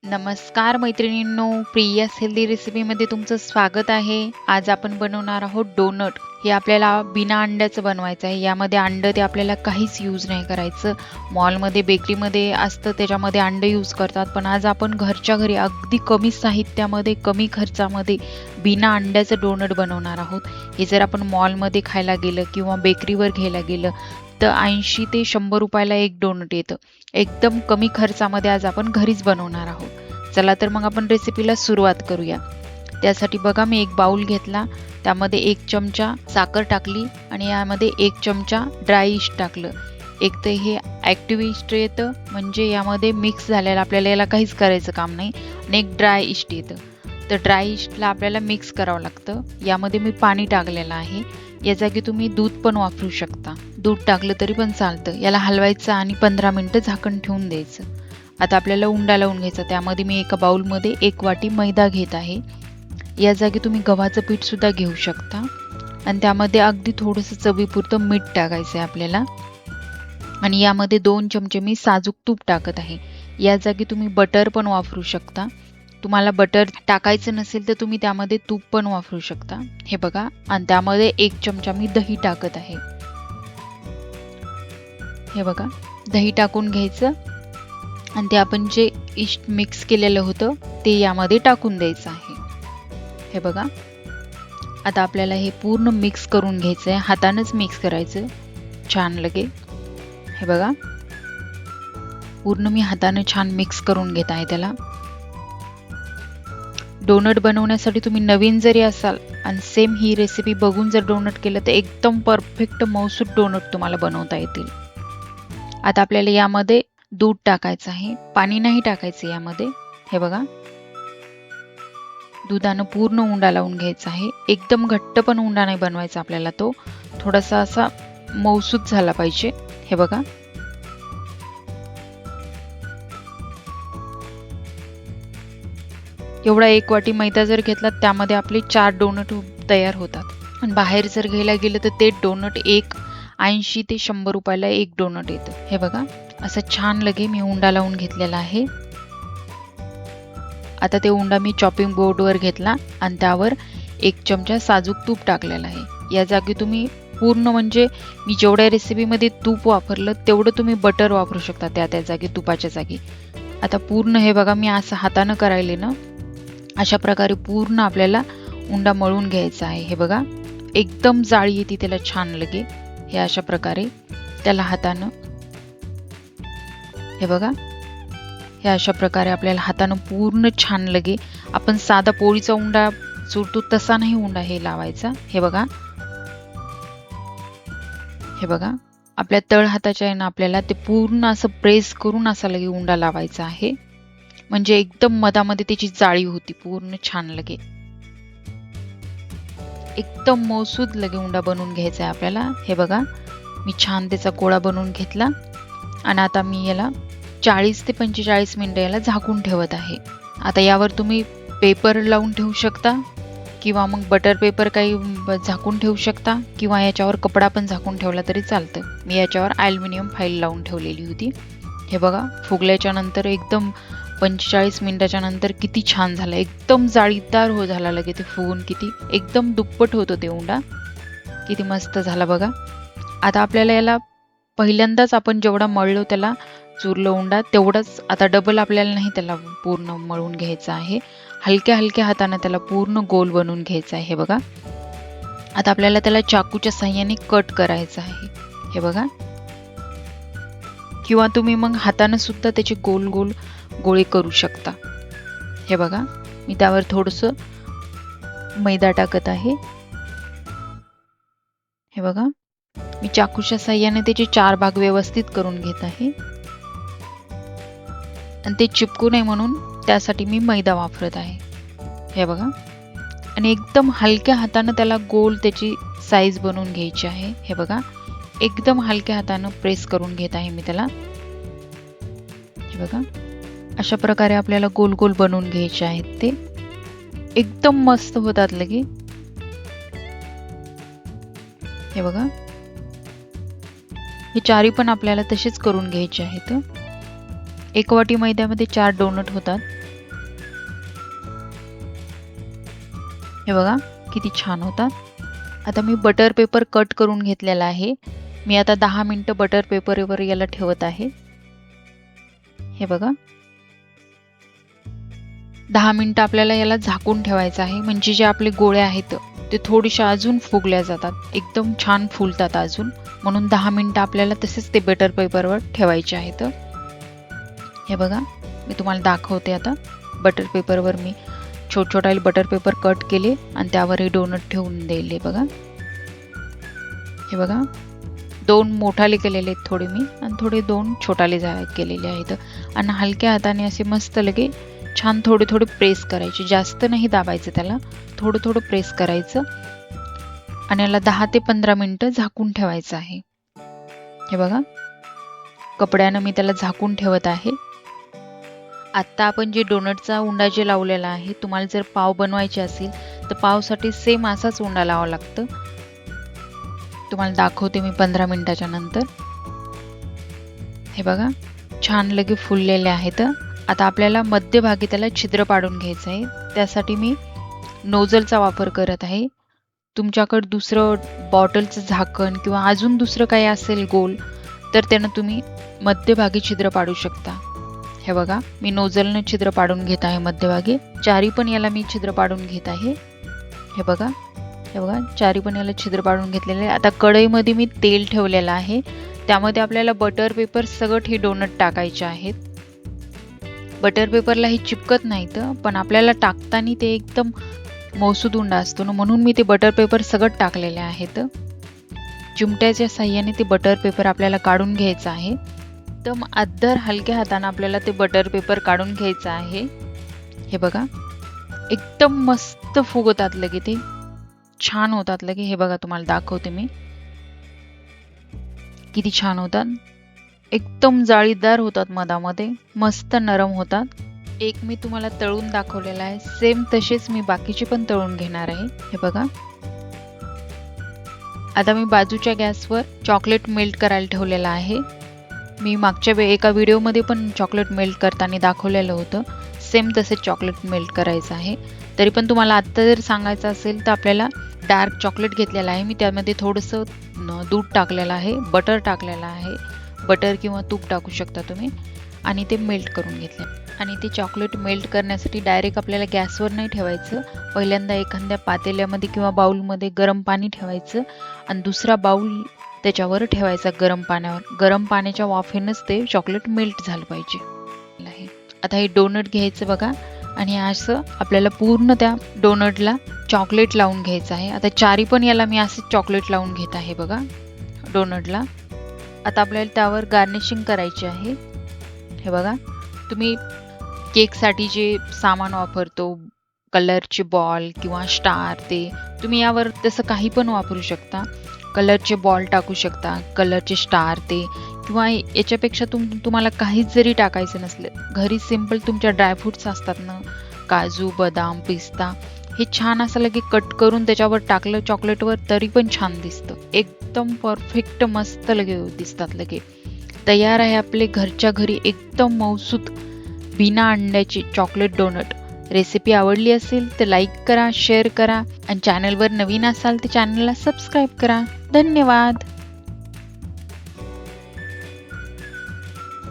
नमस्कार मैत्रिणींनो, प्रियास हेल्दी रेसिपीमध्ये तुमचं स्वागत आहे. आज आपण बनवणार आहोत डोनट. हे आपल्याला बिना अंड्याचं बनवायचं आहे. यामध्ये अंड ते आपल्याला काहीच यूज नाही करायचं. मॉलमध्ये बेकरीमध्ये असतं त्याच्यामध्ये अंडे यूज करतात, पण आज आपण घरच्या घरी अगदी कमी साहित्यामध्ये कमी खर्चामध्ये बिना अंड्याचं डोनट बनवणार आहोत. हे जर आपण मॉलमध्ये खायला गेलं किंवा बेकरीवर घ्यायला गेलं तर 80 ते 100 रुपयाला एक डोनट येतं. एकदम कमी खर्चामध्ये आज आपण घरीच बनवणार आहोत. चला तर मग आपण रेसिपीला सुरुवात करूया. त्यासाठी बघा मी एक बाउल घेतला, त्यामध्ये 1 चमचा साखर टाकली आणि यामध्ये 1 चमचा ड्राय इस्ट टाकलं. एक तर हे ॲक्टिव्ह इस्ट येतं, म्हणजे यामध्ये मिक्स झालेलं आपल्याला याला काहीच करायचं काम नाही, आणि एक ड्राय इस्ट येतं. तर ड्राय इस्टला आपल्याला मिक्स करावं लागतं. यामध्ये मी पाणी टाकलेलं आहे. या जागी तुम्ही दूध पण वापरू शकता. दूध टाकलं तरी पण चालतं. याला हलवायचं आणि 15 मिनिटं झाकण ठेवून द्यायचं. आता आपल्याला उंडा लावून घ्यायचा. त्यामध्ये मी एका बाउलमध्ये 1 वाटी मैदा घेत आहे. या जागी तुम्ही गव्हाचं पीठ सुद्धा घेऊ शकता आणि त्यामध्ये अगदी थोडंसं चवीपुरतं मीठ टाकायचं आहे आपल्याला. आणि यामध्ये 2 चमचे मी साजूक तूप टाकत आहे. या जागी तुम्ही बटर पण वापरू शकता. तुम्हाला बटर टाकायचं नसेल तर तुम्ही त्यामध्ये तूप पण वापरू शकता. हे बघा, आणि त्यामध्ये 1 चमचा मी दही टाकत आहे. हे बघा, दही टाकून घ्यायचं आणि ते आपण जे इस्ट मिक्स केलेलं होतं ते यामध्ये टाकून द्यायचं आहे. हे बघा, आता आपल्याला हे पूर्ण मिक्स करून घ्यायचं आहे. हातानंच मिक्स करायचं छान लगे. हे बघा, पूर्ण मी हाताने छान मिक्स करून घेत आहे त्याला. डोनट बनवण्यासाठी तुम्ही नवीन जरी असाल आणि सेम ही रेसिपी बघून जर डोनट केलं तर एकदम परफेक्ट मऊसूत डोनट तुम्हाला बनवता येतील. आता आपल्याला यामध्ये दूध टाकायचं आहे, पाणी नाही टाकायचं यामध्ये. हे बघा, दुधानं पूर्ण उंडा लावून घ्यायचा आहे. एकदम घट्ट पण उंडा नाही बनवायचा आपल्याला, तो थोडासा असा मऊसूत झाला पाहिजे. हे बघा, एवढा 1 वाटी मैदा जर घेतला त्यामध्ये आपले 4 डोनट तयार होतात. आणि बाहेर जर घ्यायला गेलं तर ते डोनट 80 ते 100 रुपयाला एक डोनट येतं. हे बघा, असं छान लगे मी उंडा लावून घेतलेला आहे. आता ते उंडा मी चॉपिंग बोर्डवर घेतला आणि त्यावर 1 चमचा साजूक तूप टाकलेला आहे. या जागी तुम्ही पूर्ण, म्हणजे मी जेवढ्या रेसिपीमध्ये तूप वापरलं तेवढं तुम्ही बटर वापरू शकता त्या जागी, तुपाच्या जागी. आता पूर्ण हे बघा, मी असं हातानं करायले ना, अशा प्रकारे पूर्ण आपल्याला उंडा मळून घ्यायचा आहे. हे बघा, एकदम जाळी येते त्याला छान लगे. हे अशा प्रकारे त्याला हातानं, हे बघा, हे अशा प्रकारे आपल्याला हातानं पूर्ण छान लगे. आपण साधा पोळीचा उंडा चुरतो तसा नाही उंडा हे लावायचा. हे बघा, हे बघा, आपल्या तळ हाताच्या आहे ना, आपल्याला ते पूर्ण असं प्रेस करून असा लगे उंडा लावायचा आहे. म्हणजे एकदम मधामध्ये त्याची जाळी होती पूर्ण छान लगे. एकदम मऊसूद लगे उंडा बनवून घ्यायचा आहे आपल्याला. हे बघा, मी छान त्याचा गोळा बनवून घेतला आणि आता मी याला 40 ते 45 मिनिटं याला झाकून ठेवत आहे. आता यावर तुम्ही पेपर लावून ठेवू शकता किंवा मग बटर पेपर काही झाकून ठेवू शकता, किंवा याच्यावर कपडा पण झाकून ठेवला तरी चालतं. मी याच्यावर ॲल्युमिनियम फाईल लावून ठेवलेली होती. हे बघा, फुगल्याच्या नंतर एकदम 45 मिनिटाच्या नंतर किती छान झालं. एकदम जाळीदार झाला लगे ते फुगून. किती एकदम दुप्पट होतं ते उंडा. किती मस्त झाला बघा. आता आपल्याला याला पहिल्यांदाच आपण जेवढा मळलो त्याला चुरलं उंडा तेवढंच आता डबल आपल्याला नाही त्याला पूर्ण मळून घ्यायचं आहे. हलक्या हलक्या हाताने त्याला पूर्ण गोल बनवून घ्यायचं आहे. हे बघा, आता आपल्याला त्याला चाकूच्या साहाय्याने कट करायचं आहे. हे बघा, किंवा तुम्ही मग हाताने सुद्धा त्याचे गोल गोल गोळे करू शकता. हे बघा, मी त्यावर थोडंसं मैदा टाकत आहे. हे बघा, मी चाकूच्या साहाय्याने त्याचे 4 भाग व्यवस्थित करून घेत आहे आणि ते चिपकू नये म्हणून त्यासाठी मी मैदा वापरत आहे. हे बघा, आणि एकदम हलक्या हाताने त्याला गोल त्याची साईज बनवून घ्यायची आहे. हे बघा, एकदम हलक्या हाताने प्रेस करून घेत आहे मी त्याला. हे बघा, अशा प्रकारे आपल्याला गोल गोल बनवून घ्यायचे आहेत. ते एकदम मस्त होतात लगे. हे बघा, हे चारी पण आपल्याला तसेच करून घ्यायचे आहेत. 1 वाटी मैद्यामध्ये 4 डोनट होतात. हे बघा किती छान होतात. आता मी बटर पेपर कट करून घेतलेला आहे. मी आता 10 मिनिटं बटर पेपरवर याला ठेवत आहे. हे बघा 10 मिनिटं आपल्याला याला झाकून ठेवायचं आहे, म्हणजे जे आपले गोळे आहेत ते थोडेसे अजून फुगल्या जातात, एकदम छान फुलतात अजून. म्हणून 10 मिनिटं आपल्याला तसेच ते बटर पेपरवर ठेवायचे आहेत. हे बघा मी तुम्हाला दाखवते आता. बटर पेपरवर मी छोटे बटर पेपर कट केले आणि त्यावर हे डोनट ठेवून दिले बघा. हे बघा 2 मोठाले केलेले आहेत थोडे मी, आणि थोडे 2 छोटाले केलेले आहेत. आणि हलक्या हाताने असे मस्त लगे छान थोडे प्रेस करायचे, जास्त नाही दाबायचं त्याला, थोडं प्रेस करायचं आणि याला 10 ते 15 मिनिटं झाकून ठेवायचं आहे. हे बघा कपड्यानं मी त्याला झाकून ठेवत आहे. आत्ता आपण जे डोनटचा उंडा जे लावलेला आहे, तुम्हाला जर पाव बनवायचे असेल तर पावसाठी सेम असाच उंडा लावावा लागतं. तुम्हाला दाखवते मी 15 मिनिटाच्या नंतर. हे बघा छान लगे फुललेले आहेत. आता आपल्याला मध्यभागी त्याला छिद्र पाडून घ्यायचं आहे. त्यासाठी मी नोझलचा वापर करत आहे. तुमच्याकडे दुसरं बॉटलचं झाकण किंवा अजून दुसरं काही असेल गोल, तर त्यानं तुम्ही मध्यभागी छिद्र पाडू शकता. हे बघा मी नोझलनं छिद्र पाडून घेत आहे मध्यभागी. चारी पण याला मी छिद्र पाडून घेत आहे. हे बघा चारी पण याला छिद्र पाडून घेतलेले आहे. आता कढईमध्ये मी तेल ठेवलेलं आहे. त्यामध्ये आपल्याला बटर पेपर सगळं हे डोनट टाकायचे आहेत. बटर पेपरला हे चिपकत नाहीत, पण आपल्याला टाकताना ते एकदम मौसूद उंडा असतो ना, म्हणून मी ते बटर पेपर सगळं टाकलेले आहेत. चिमट्याच्या साह्याने ते बटर पेपर आपल्याला काढून घ्यायचं आहे. एकदम अद्दर हलक्या हाताने आपल्याला ते बटर पेपर काढून घ्यायचं आहे. हे बघा एकदम मस्त फुगतात लगे, ते छान होतात लगे. हे बघा तुम्हाला दाखवते मी किती छान होतात. एकदम जाळीदार होतात, मधामध्ये मस्त नरम होतात. एक मी तुम्हाला तळून दाखवलेला आहे, सेम तसेच मी बाकीचे पण तळून घेणार आहे. हे बघा आता मी बाजूच्या गॅसवर चॉकलेट मेल्ट करायला ठेवलेला आहे. मी मागच्या एका व्हिडिओमध्ये पण चॉकलेट मेल्ट करताना दाखवलेलं होतं. सेम तसेच चॉकलेट मेल्ट करायचं आहे. तरी पण तुम्हाला आत्ता जर सांगायचं असेल तर आपल्याला डार्क चॉकलेट घेतलेला आहे मी, त्यामध्ये थोडंसं दूध टाकलेलं आहे, बटर टाकलेलं आहे. बटर किंवा तूप टाकू शकता तुम्ही. आणि ते मेल्ट करून घेतले. आणि ते चॉकलेट मेल्ट करण्यासाठी डायरेक्ट आपल्याला गॅसवर नाही ठेवायचं. पहिल्यांदा एखाद्या पातेल्यामध्ये किंवा बाउलमध्ये गरम पाणी ठेवायचं आणि दुसरा बाउल त्याच्यावर ठेवायचा गरम पाण्यावर. गरम पाण्याच्या वाफेनंच ते चॉकलेट मेल्ट झालं पाहिजे. आता हे डोनट घ्यायचं बघा, आणि असं आपल्याला पूर्ण त्या डोनटला चॉकलेट लावून घ्यायचं आहे. आता चारी पण याला मी असं चॉकलेट लावून घेत आहे बघा डोनटला. आता आपल्याला त्यावर गार्निशिंग करायची आहे. हे बघा तुम्ही केकसाठी जे सामान वापरतो, कलरचे बॉल किंवा स्टार, ते तुम्ही यावर तसं काही पण वापरू शकता. कलरचे बॉल टाकू शकता, कलरचे स्टार ते, किंवा याच्यापेक्षा तुम्हाला काहीच जरी टाकायचं नसलं, घरी सिंपल तुमच्या ड्रायफ्रूट्स असतात ना, काजू, बदाम, पिस्ता, हे छान असं लगे कट करून त्याच्यावर टाकलं चॉकलेटवर तरी पण छान दिसतं. एकदम परफेक्ट मस्त लगे दिसतात लगे. तयार आहे आपले घरच्या घरी एकदम मौसूद बिना अंड्याची चॉकलेट डोनट. रेसिपी आवडली असेल तर लाईक करा, शेअर करा, आणि चॅनलवर नवीन असाल तर चॅनलला सबस्क्राईब करा. धन्यवाद.